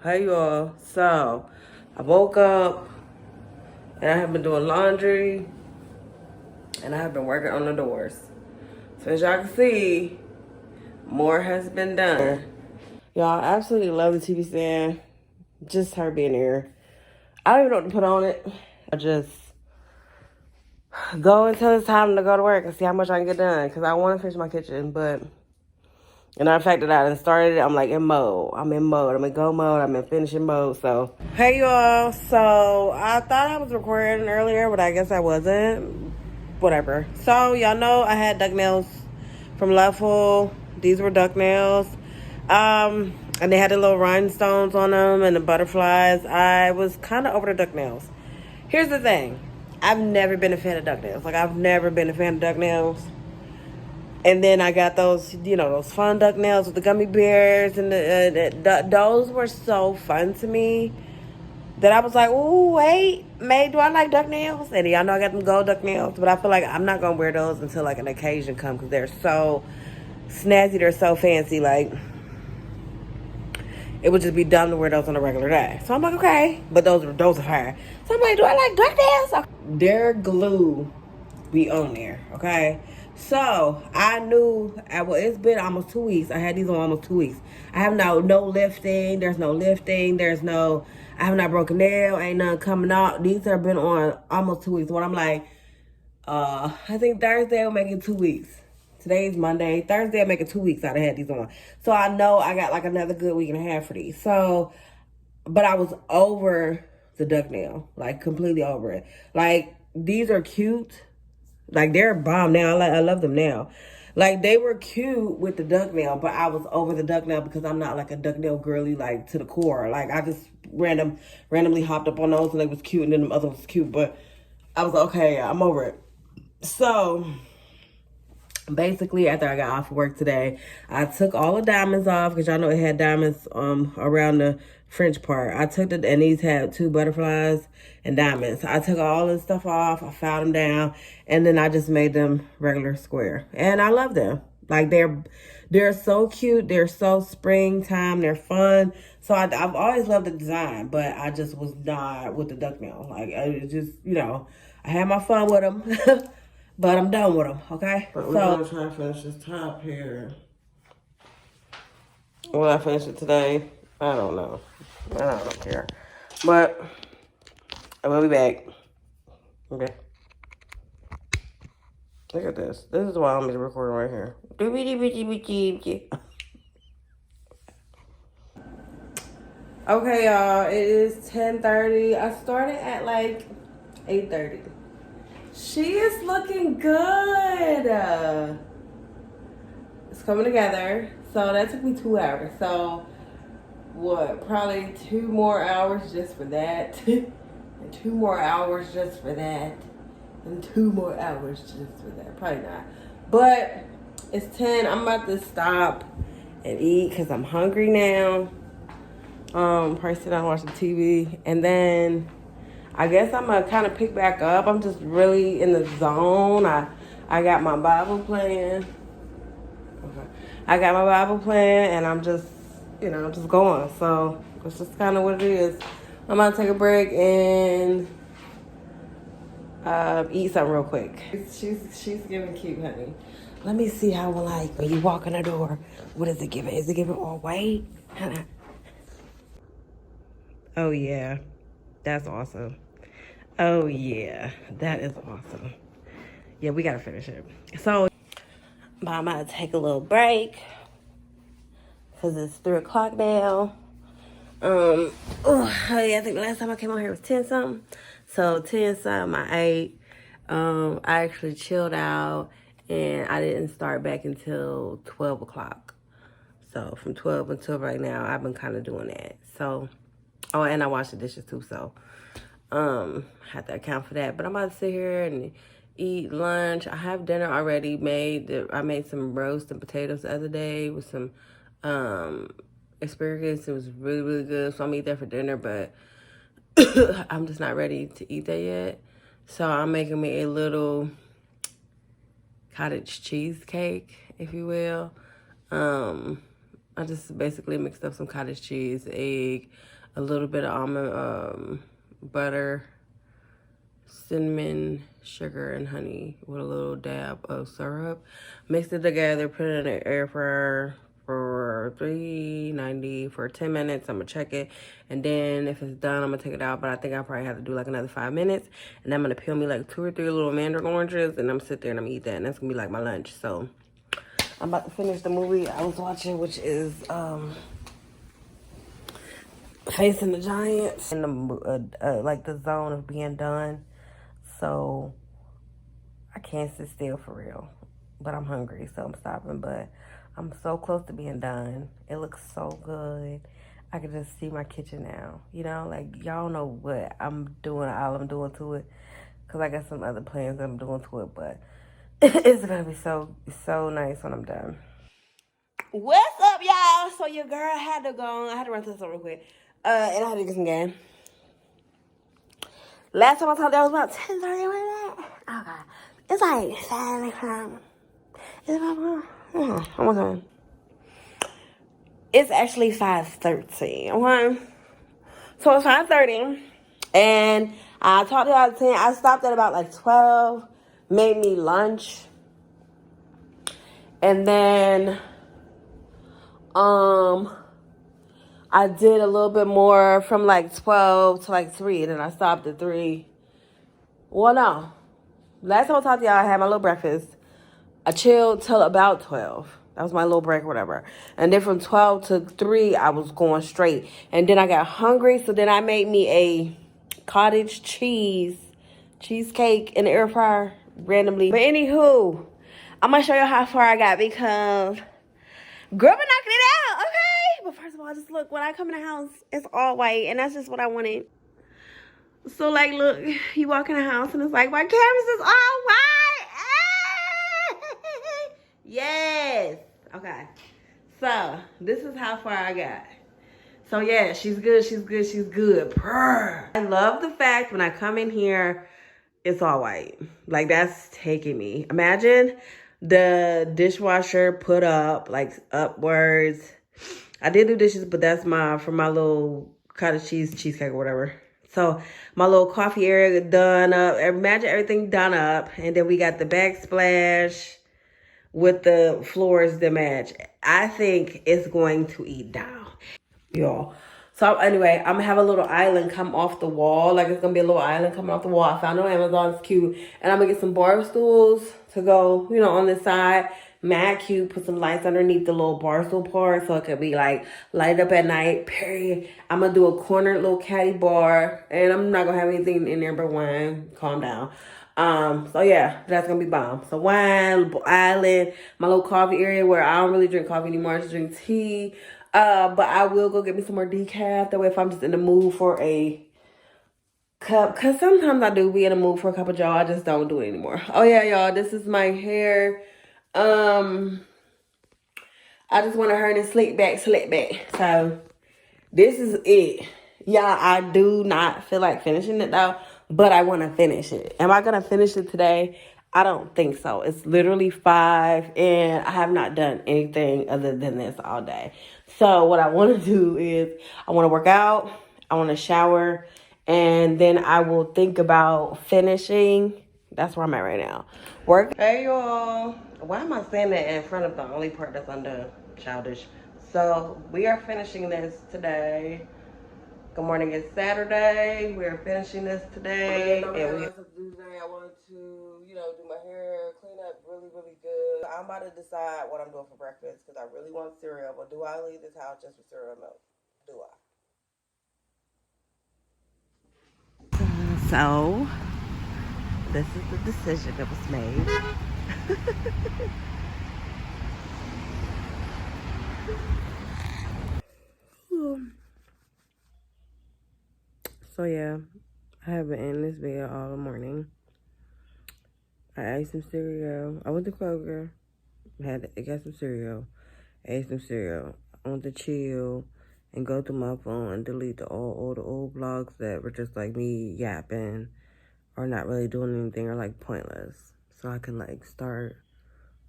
Hey y'all. So I woke up and I have been doing laundry and I have been working on the doors. So as y'all can see, more has been done. Y'all, I absolutely love the TV stand. Just her being here. I don't even know what to put on it. I just go until it's time to go to work and see how much I can get done. Because I want to finish my kitchen, but and the fact that I done started it, I'm like in mode. I'm in mode. I'm in go mode. I'm in finishing mode. So, hey y'all. So, I thought I was recording earlier, but I guess I wasn't. Whatever. So, y'all know I had duck nails from Level. These were duck nails. And they had the little rhinestones on them and the butterflies. I was kind of over the duck nails. Here's the thing. I've never been a fan of duck nails. Like, I've never been a fan of duck nails. And then I got those, those fun duck nails with the gummy bears. And those were so fun to me that I was like, ooh, wait, May, do I like duck nails? And y'all know I got them gold duck nails. But I feel like I'm not going to wear those until, like, an occasion comes because they're so snazzy. They're so fancy. Like, it would just be dumb to wear those on a regular day. So I'm like, okay. But those are fire. So I'm like, do I like duck nails? Their glue be on there, okay? So I knew, well, it's been almost 2 weeks. I had these on almost 2 weeks. I have no lifting. There's no lifting. I have not broken nail. Ain't nothing coming out. These have been on almost 2 weeks. When I'm like, I think Thursday will make it 2 weeks. Today's Monday. Thursday will make it 2 weeks I'd have had these on. So I know I got like another good week and a half for these. So, but I was over the duck nail. Like completely over it. Like these are cute. Like, they're a bomb now. I love them now. Like, they were cute with the duck nail, but I was over the duck nail because I'm not, like, a duck nail girly, like, to the core. Like, I just randomly hopped up on those, and they was cute, and then the other was cute. But I was like, okay, I'm over it. So, basically, after I got off work today, I took all the diamonds off, because y'all know it had diamonds around the French part. I took it, and these had 2 butterflies and diamonds. I took all this stuff off. I filed them down, and then I just made them regular square. And I love them. Like, they're so cute. They're so springtime. They're fun. So I've always loved the design, but I just was not with the duck nail. Like, I just, I had my fun with them. But I'm done with them, okay? But we're going to try to finish this top here. Will I finish it today? I don't know. I don't care. But I will be back. Okay. Look at this. This is why I'm recording right here. Okay, y'all. It is 10:30. I started at like 8:30. She is looking good. It's coming together. So that took me 2 hours. So what? Probably 2 more hours just for that. And 2 more hours just for that. And 2 more hours just for that. Probably not. But it's 10. I'm about to stop and eat because I'm hungry now. Probably sit down and watch the TV. And then I guess I'm going to kind of pick back up. I'm just really in the zone. I got my Bible playing. Okay. I got my Bible playing, and I'm just, just going. So it's just kind of what it is. I'm going to take a break and eat something real quick. She's giving cute, honey. Let me see how, like, when you walk in the door, what is it giving? Is it giving all white? Oh, yeah. That's awesome. Oh, yeah. That is awesome. Yeah, we got to finish it. So, I'm about to take a little break because it's 3 o'clock now. Yeah, I think the last time I came on here was 10 something. So 10 something, I ate. I actually chilled out and I didn't start back until 12 o'clock. So from 12 until right now, I've been kind of doing that. So, oh, and I washed the dishes too. So, had to account for that. But I'm about to sit here and eat lunch. I have dinner already made. I made some roast and potatoes the other day with some asparagus. It was really, really good. So I'm gonna eat that for dinner, but I'm just not ready to eat that yet. So I'm making me a little cottage cheesecake, if you will. I just basically mixed up some cottage cheese, egg, a little bit of almond butter, cinnamon, sugar, and honey with a little dab of syrup. Mix it together, put it in the air fryer for 390 for 10 minutes. I'm gonna check it, and then if it's done, I'm gonna take it out, but I think I probably have to do like another 5 minutes, and I'm gonna peel me like 2 or 3 little mandarin oranges, and I'm gonna sit there and I'm gonna eat that, and that's gonna be like my lunch. So I'm about to finish the movie I was watching, which is Facing the Giants, in the like the zone of being done. So I can't sit still for real, but I'm hungry, so I'm stopping. But I'm so close to being done. It looks so good. I can just see my kitchen now. You know, like y'all know what I'm doing, all I'm doing to it, cause I got some other plans that I'm doing to it. But it's gonna be so nice when I'm done. What's up, y'all? So your girl had to go. I had to run to this real quick, and I had to get some game. Last time I talked, that was about 10:30. Oh god, it's like 7 o'clock. Is it 5 o'clock? Oh my god. It's actually 5:13. Okay, so it's 5:30, and I talked about 10. I stopped at about like 12. Made me lunch, and then I did a little bit more from like 12 to like 3, and then I stopped at 3. Well, no. Last time I talked to y'all, I had my little breakfast. I chilled till about 12. That was my little break or whatever. And then from 12 to 3, I was going straight. And then I got hungry, so then I made me a cottage cheesecake in the air fryer randomly. But anywho, I'm going to show you how far I got because girl been knocking it out, okay? But first of all, just look, when I come in the house, it's all white, and that's just what I wanted. So, like, look, you walk in the house, and it's like, my canvas is all white. Yes. Okay. So, this is how far I got. So, yeah, she's good, she's good, she's good. Purr. I love the fact when I come in here, it's all white. Like, that's taking me. Imagine the dishwasher put up, like, upwards. I did do dishes, but that's for my little cottage cheesecake or whatever. So my little coffee area done up. Imagine everything done up. And then we got the backsplash with the floors that match. I think it's going to eat down, y'all. So anyway, I'm gonna have a little island come off the wall. Like it's gonna be a little island coming off the wall. I found it on Amazon, it's cute. And I'm gonna get some bar stools to go, you know, on this side. Mad cute, put some lights underneath the little bar stool part so it could be like light up at night, period. I'm gonna do a cornered little caddy bar, and I'm not gonna have anything in there but wine. Calm down. So yeah, that's gonna be bomb. So wine, island, my little coffee area where I don't really drink coffee anymore, I just drink tea. But I will go get me some more decaf. That way if I'm just in the mood for a cup, because sometimes I do be in the mood for a cup of joe, I just don't do it anymore. Oh yeah, y'all, this is my hair. I just wanted her to slick back. So this is it. Y'all, I do not feel like finishing it though, but I want to finish it. Am I going to finish it today? I don't think so. It's literally 5 and I have not done anything other than this all day. So what I want to do is I want to work out, I want to shower, and then I will think about finishing. That's where I'm at right now. Work. Hey y'all. Why am I standing in front of the only part that's undone? Childish. So we are finishing this today. Good morning, it's Saturday. We're finishing this today. I wanted to, you know, do my hair, clean up really, really good. I'm about to decide what I'm doing for breakfast because I really want cereal. But do I leave this house just for cereal milk? Do I? So, this is the decision that was made. So yeah, I have been in this bed all the morning. I ate some cereal. I went to Kroger, got some cereal, ate some cereal. I went to chill and go through my phone and delete all the old blogs that were just like me yapping or not really doing anything or like pointless. So I can like start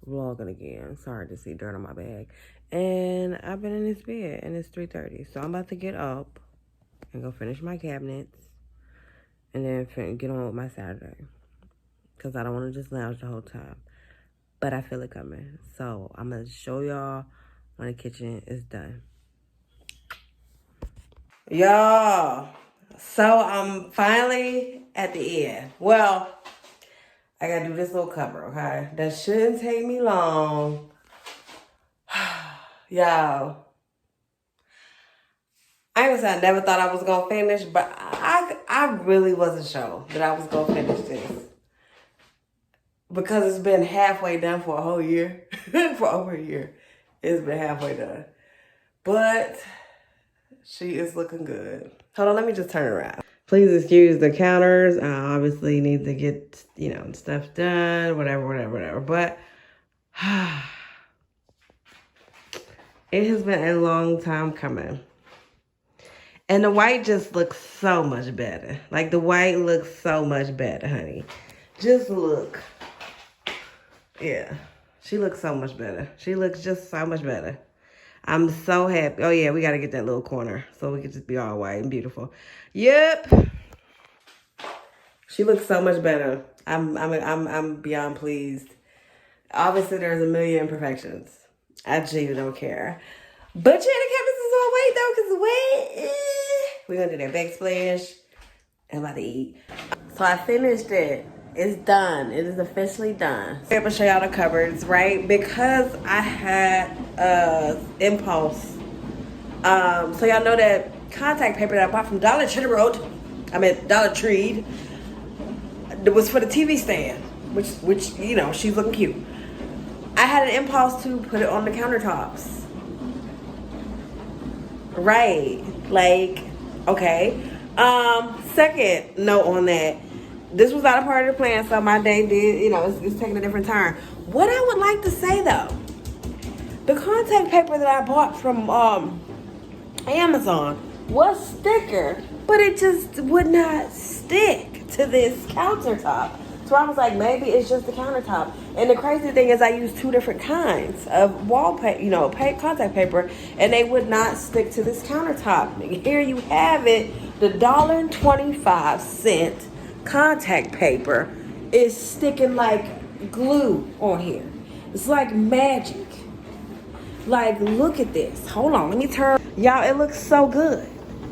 vlogging again. Sorry to see dirt on my bag. And I've been in this bed and it's 3:30. So I'm about to get up and go finish my cabinets, and then get on with my Saturday. Because I don't want to just lounge the whole time. But I feel it coming. So I'm going to show y'all when the kitchen is done. Y'all, so I'm finally at the end. Well, I got to do this little cover, okay? That shouldn't take me long. Y'all. I ain't gonna say I never thought I was gonna finish, but I really wasn't sure that I was gonna finish this. Because it's been halfway done for a whole year. For over a year. It's been halfway done. But she is looking good. Hold on, let me just turn around. Please excuse the counters. I obviously need to get, stuff done, whatever. But it has been a long time coming. And the white just looks so much better. Like, the white looks so much better, honey. Just look. Yeah. She looks so much better. She looks just so much better. I'm so happy. Oh, yeah, we got to get that little corner so we can just be all white and beautiful. Yep. She looks so much better. I'm beyond pleased. Obviously, there's a million imperfections. I genuinely don't care. But yeah, the cabinets is all white, though, because the white... We're going to do that backsplash. I'm about to eat. So I finished it. It's done. It is officially done. I'm going to show y'all the cupboards, right? Because I had impulse. So y'all know that contact paper that I bought from Dollar Tree it was for the TV stand, which she's looking cute. I had an impulse to put it on the countertops. Right. Like, okay. Second note on that. This was not a part of the plan, so my day did, it's taking a different turn. What I would like to say, though, the contact paper that I bought from Amazon was thicker, but it just would not stick to this countertop. So I was like, maybe it's just the countertop. And the crazy thing is I used two different kinds of wallpaper, contact paper, and they would not stick to this countertop. Here you have it, the $1.25 contact paper is sticking like glue on here. It's like magic. Like, look at this. Hold on, let me turn. Y'all, it looks so good.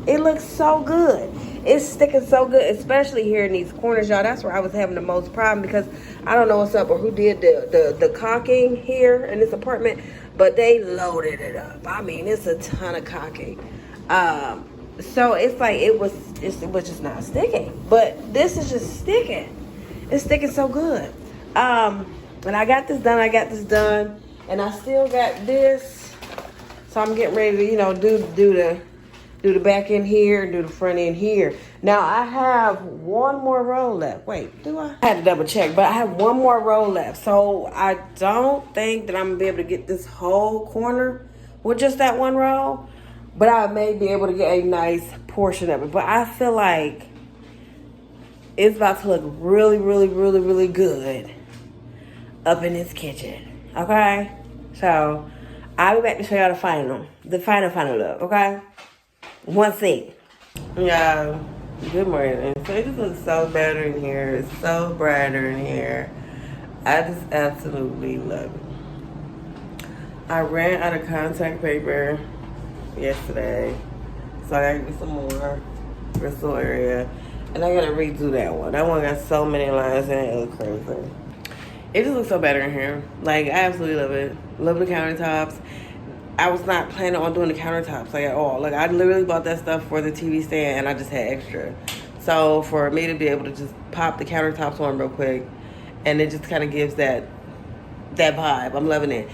It looks so good. It's sticking so good, especially here in these corners, y'all. That's where I was having the most problem because I don't know what's up or who did the caulking here in this apartment, but they loaded it up. I mean, it's a ton of caulking. So it's like it was just not sticking. But this is just sticking. It's sticking so good. And I got this done. And I still got this. So I'm getting ready to, do the back end here and do the front end here. Now I have one more row left. Wait, do I? I had to double check, but I have one more row left. So I don't think that I'm gonna be able to get this whole corner with just that one row. But I may be able to get a nice portion of it. But I feel like it's about to look really, really, really, really good up in this kitchen. Okay? So I'll be back to show y'all the final look, okay? One thing. Yeah, good morning. So it just looks so better in here. It's so brighter in here. I just absolutely love it. I ran out of contact paper yesterday. So I gotta get some more Bristol area. And I gotta redo that one. That one got so many lines in it, it looks crazy. It just looks so better in here. Like, I absolutely love it. Love the countertops. I was not planning on doing the countertops, like, at all. Like, I literally bought that stuff for the TV stand, and I just had extra. So, for me to be able to just pop the countertops on real quick, and it just kind of gives that vibe. I'm loving it.